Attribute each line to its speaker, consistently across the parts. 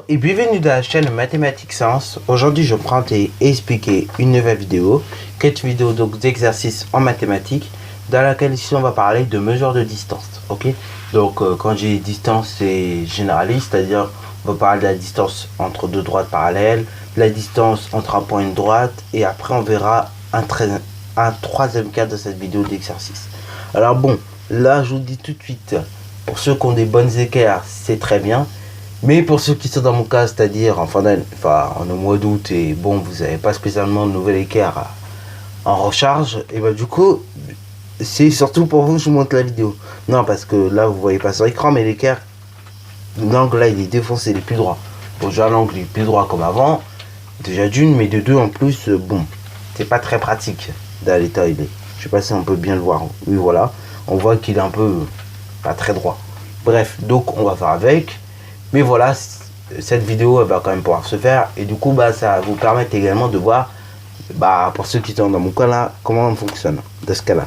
Speaker 1: et bienvenue dans la chaîne Mathématiques Science. Aujourd'hui je prends et expliquer une nouvelle vidéo, cette vidéo donc d'exercice en mathématiques, dans laquelle ici on va parler de mesure de distance. Ok, donc quand j'ai distance c'est généraliste, c'est-à-dire on va parler de la distance entre deux droites parallèles, la distance entre un point et une droite, et après on verra un troisième cas de cette vidéo d'exercice. Alors bon, là je vous dis tout de suite, pour ceux qui ont des bonnes équerres c'est très bien. Mais pour ceux qui sont dans mon cas, c'est-à-dire en fin d'année, en au mois d'août, et bon, vous n'avez pas spécialement de nouvel équerre en recharge, et bah du coup, c'est surtout pour vous que je vous montre la vidéo. Non, parce que là, vous voyez pas sur l'écran, mais l'équerre, l'angle là, il est défoncé, il est plus droit. Bon, déjà, l'angle est plus droit comme avant, déjà d'une, mais de deux en plus, bon, c'est pas très pratique dans l'état il est. Je sais pas si on peut bien le voir. Oui, voilà, on voit qu'il est un peu pas très droit. Bref, donc on va faire avec. Mais voilà, cette vidéo elle va quand même pouvoir se faire, et du coup bah ça va vous permettre également de voir, bah pour ceux qui sont dans mon cas là, comment on fonctionne de ce cas là.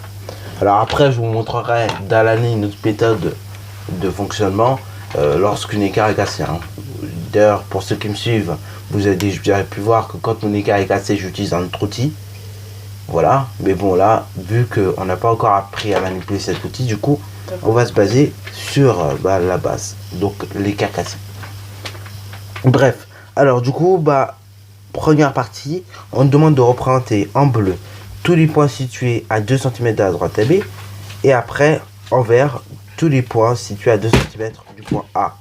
Speaker 1: Alors après je vous montrerai dans l'année une autre méthode de fonctionnement lorsqu'une équerre est cassée, hein. D'ailleurs pour ceux qui me suivent, vous avez déjà pu voir que quand mon équerre est cassé j'utilise un autre outil. Voilà, mais bon là, vu qu'on n'a pas encore appris à manipuler cet outil, du coup on va se baser sur la base, donc l'équerre cassé. Bref, alors du coup, première partie, on demande de représenter en bleu tous les points situés à 2 cm de la droite AB, et après en vert tous les points situés à 2 cm du point A.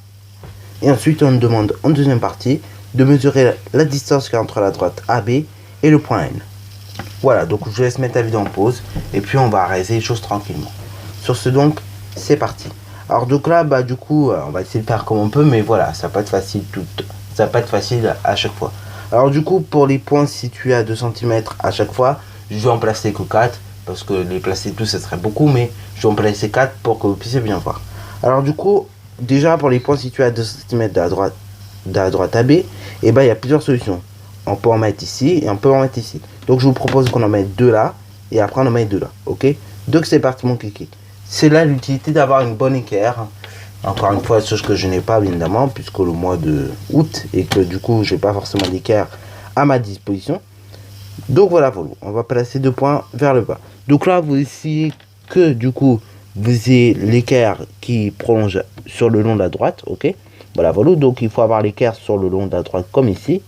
Speaker 1: Et ensuite on demande en deuxième partie de mesurer la distance qu'il y a entre la droite AB et le point N. Voilà, donc je vous laisse mettre la vidéo en pause et puis on va réaliser les choses tranquillement. Sur ce donc, c'est parti. Alors donc là, du coup, on va essayer de faire comme on peut, mais voilà, ça va pas être facile ça va pas être facile à chaque fois. Alors du coup, pour les points situés à 2 cm à chaque fois, je vais en placer que 4, parce que les placer tous, ça serait beaucoup, mais je vais en placer 4 pour que vous puissiez bien voir. Alors du coup, déjà pour les points situés à 2 cm de la droite AB, il y a plusieurs solutions. On peut en mettre ici et on peut en mettre ici. Donc je vous propose qu'on en mette deux là et après on en met deux là. Ok, donc c'est parti mon kiki. C'est là l'utilité d'avoir une bonne équerre. Encore une fois, chose que je n'ai pas évidemment, puisque le mois de août et que du coup j'ai pas forcément d'équerre à ma disposition. Donc voilà, on va placer deux points vers le bas. Donc là vous essayez que du coup vous ayez l'équerre qui prolonge sur le long de la droite. Ok, voilà. Donc il faut avoir l'équerre sur le long de la droite comme ici.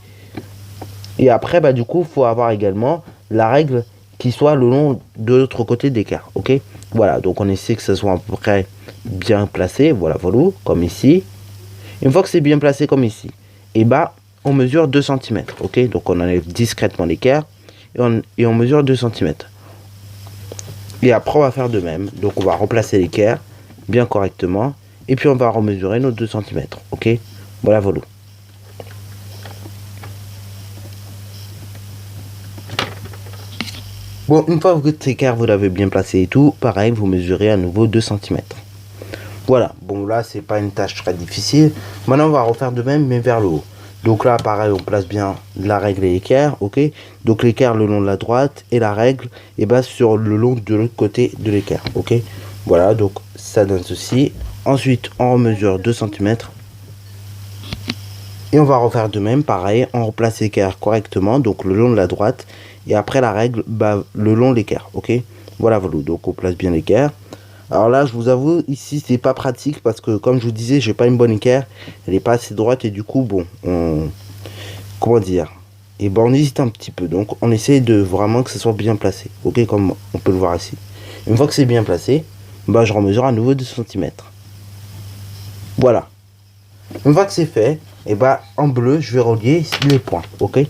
Speaker 1: Et après, du coup, il faut avoir également la règle qui soit le long de l'autre côté d'équerre. Ok, voilà, donc on essaie que ça soit à peu près bien placé. Voilà, comme ici. Une fois que c'est bien placé comme ici, et on mesure 2 cm. Ok, donc on enlève discrètement l'équerre et on mesure 2 cm. Et après, on va faire de même. Donc on va remplacer l'équerre bien correctement. Et puis on va remesurer nos 2 cm. Ok, voilà. Bon, une fois que votre équerre vous l'avez bien placé et tout, pareil, vous mesurez à nouveau 2 cm. Voilà, bon là c'est pas une tâche très difficile. Maintenant on va refaire de même mais vers le haut. Donc là pareil, on place bien la règle et l'équerre, ok. Donc l'équerre le long de la droite et la règle sur le long de l'autre côté de l'équerre, ok. Voilà, donc ça donne ceci. Ensuite on remesure 2 cm. Et on va refaire de même, pareil, on replace l'équerre correctement, donc le long de la droite. Et après la règle, le long de l'équerre, ok. Voilà, donc on place bien l'équerre. Alors là, je vous avoue, ici, c'est pas pratique parce que, comme je vous disais, j'ai pas une bonne équerre. Elle est pas assez droite et du coup, comment dire. Et on hésite un petit peu. Donc, on essaie de vraiment que ce soit bien placé, ok, comme on peut le voir ici. Une fois que c'est bien placé, je remesure à nouveau 2 cm. Voilà. Une fois que c'est fait, en bleu, je vais relier les points, ok.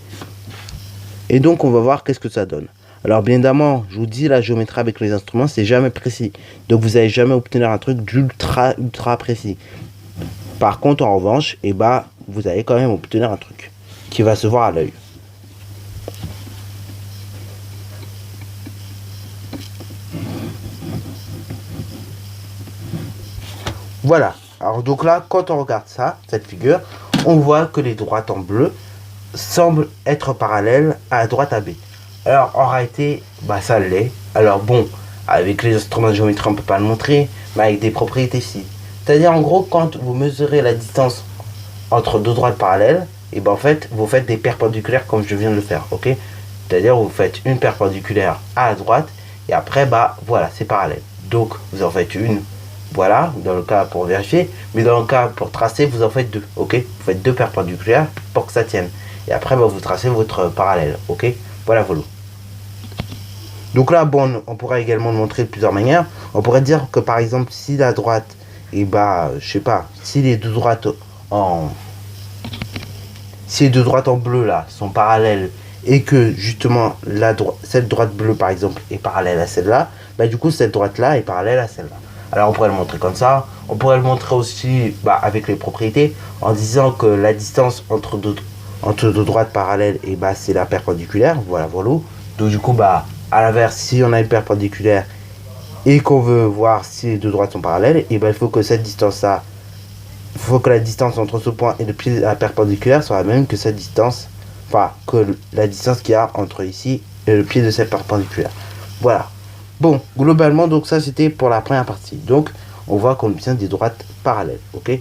Speaker 1: Et donc, on va voir qu'est-ce que ça donne. Alors, bien évidemment, je vous dis, la géométrie avec les instruments, c'est jamais précis. Donc, vous n'allez jamais obtenir un truc d'ultra précis. Par contre, en revanche, vous allez quand même obtenir un truc qui va se voir à l'œil. Voilà. Alors, donc là, quand on regarde ça, cette figure, on voit que les droites en bleu semble être parallèle à la droite AB. Alors en réalité, ça l'est. Alors bon, avec les instruments de géométrie on peut pas le montrer, mais avec des propriétés si. C'est-à-dire en gros, quand vous mesurez la distance entre deux droites parallèles, et ben en fait, vous faites des perpendiculaires comme je viens de le faire, ok? C'est-à-dire, vous faites une perpendiculaire à la droite, et après, bah voilà, c'est parallèle. Donc, vous en faites une, voilà, dans le cas pour vérifier, mais dans le cas pour tracer, vous en faites deux, ok? Vous faites deux perpendiculaires pour que ça tienne. Et après, bah, vous tracez votre parallèle, ok? Voilà, voilà. Donc là, bon, on pourrait également le montrer de plusieurs manières. On pourrait dire que par exemple, si la droite, et bah, je sais pas, si les deux droites en bleu là sont parallèles et que justement cette droite bleue par exemple est parallèle à celle-là, bah du coup cette droite là est parallèle à celle-là. Alors on pourrait le montrer comme ça. On pourrait le montrer aussi avec les propriétés en disant que la distance entre deux droites parallèles, et bah c'est la perpendiculaire. Voilà, voilà. Donc du coup bah à l'inverse, si on a une perpendiculaire et qu'on veut voir si les deux droites sont parallèles, et ben il faut que cette distance là, il faut que la distance entre ce point et le pied de la perpendiculaire soit la même que cette distance, enfin que la distance qu'il y a entre ici et le pied de cette perpendiculaire. Voilà. Bon, globalement donc ça c'était pour la première partie. Donc on voit qu'on obtient des droites parallèles, ok.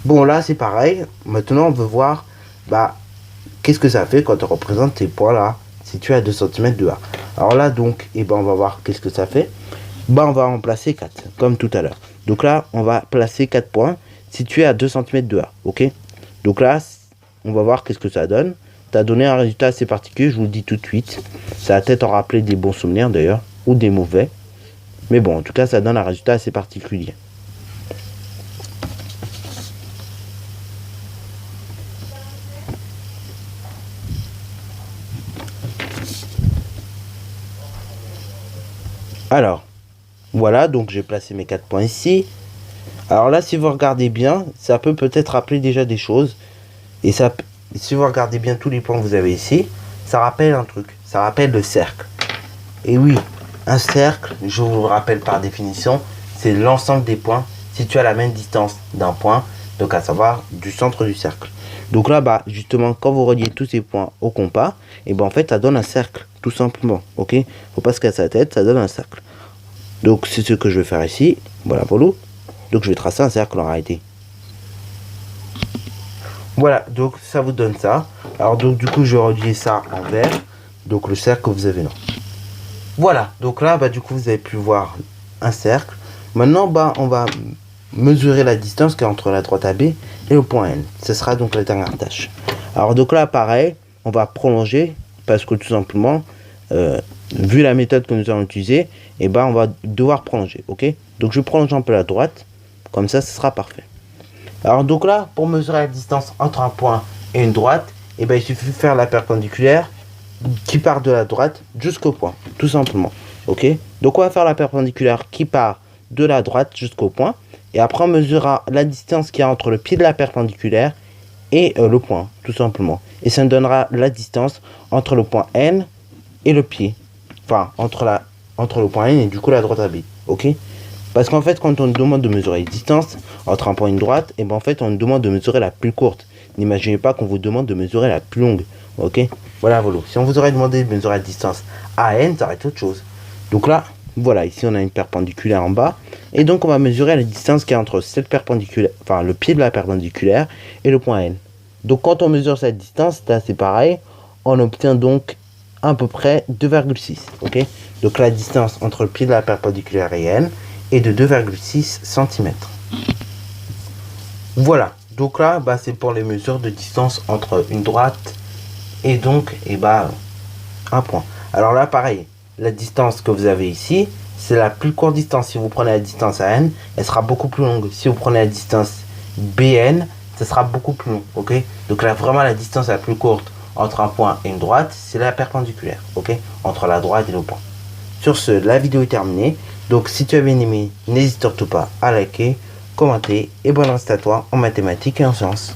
Speaker 1: Bon là c'est pareil. Maintenant on veut voir qu'est-ce que ça fait quand on représente ces points là situés à 2 cm de A. Alors là donc, et ben on va voir qu'est-ce que ça fait. On va en placer 4, comme tout à l'heure. Donc là, on va placer 4 points situés à 2 cm de A, ok. Donc là, on va voir qu'est-ce que ça donne. Ça a donné un résultat assez particulier, je vous le dis tout de suite. Ça va peut-être en rappeler des bons souvenirs d'ailleurs, ou des mauvais. Mais bon, en tout cas, ça donne un résultat assez particulier. Alors, voilà, donc j'ai placé mes 4 points ici. Alors là, si vous regardez bien, ça peut peut-être rappeler déjà des choses. Et ça, si vous regardez bien tous les points que vous avez ici, ça rappelle un truc. Ça rappelle le cercle. Et oui, un cercle, je vous le rappelle par définition, c'est l'ensemble des points situés à la même distance d'un point, donc à savoir du centre du cercle. Donc là, justement, quand vous reliez tous ces points au compas, et en fait, ça donne un cercle, tout simplement. Ok, faut pas se casser la tête, ça donne un cercle. Donc c'est ce que je vais faire ici. Voilà, voilà. Donc je vais tracer un cercle en réalité. Voilà, donc ça vous donne ça. Alors donc du coup je vais relier ça en vert. Donc le cercle que vous avez là. Voilà, donc là du coup vous avez pu voir un cercle. Maintenant on va mesurer la distance qui est entre la droite AB et le point N. Ce sera donc la dernière tâche. Alors donc là pareil, on va prolonger parce que tout simplement vu la méthode que nous allons utiliser, et on va devoir prolonger, ok. Donc je prolonge un peu la droite, comme ça ce sera parfait. Alors donc là, pour mesurer la distance entre un point et une droite, il suffit de faire la perpendiculaire qui part de la droite jusqu'au point, tout simplement, ok. Donc on va faire la perpendiculaire qui part de la droite jusqu'au point, et après on mesurera la distance qu'il y a entre le pied de la perpendiculaire et le point, tout simplement. Et ça nous donnera la distance entre le point N et le pied. Enfin, entre le point N et du coup la droite AB, ok. Parce qu'en fait, quand on nous demande de mesurer les distances entre un point et une droite, et en fait, on nous demande de mesurer la plus courte. N'imaginez pas qu'on vous demande de mesurer la plus longue, ok. Voilà, voilà. Si on vous aurait demandé de mesurer la distance AN, ça aurait été autre chose. Donc là, voilà, ici on a une perpendiculaire en bas, et donc on va mesurer la distance qui est entre cette perpendiculaire, enfin le pied de la perpendiculaire et le point N. Donc quand on mesure cette distance, c'est pareil, on obtient donc à peu près 2,6, ok. Donc la distance entre le pied de la perpendiculaire et N est de 2,6 cm. Voilà, donc là c'est pour les mesures de distance entre une droite et donc un point. Alors là pareil, la distance que vous avez ici, c'est la plus courte distance. Si vous prenez la distance à N, elle sera beaucoup plus longue. Si vous prenez la distance BN, ça sera beaucoup plus long, ok. Donc là vraiment la distance la plus courte entre un point et une droite, c'est la perpendiculaire, ok, entre la droite et le point. Sur ce, la vidéo est terminée. Donc si tu as bien aimé, n'hésite surtout pas à liker, commenter et bonne reste à toi en mathématiques et en sciences.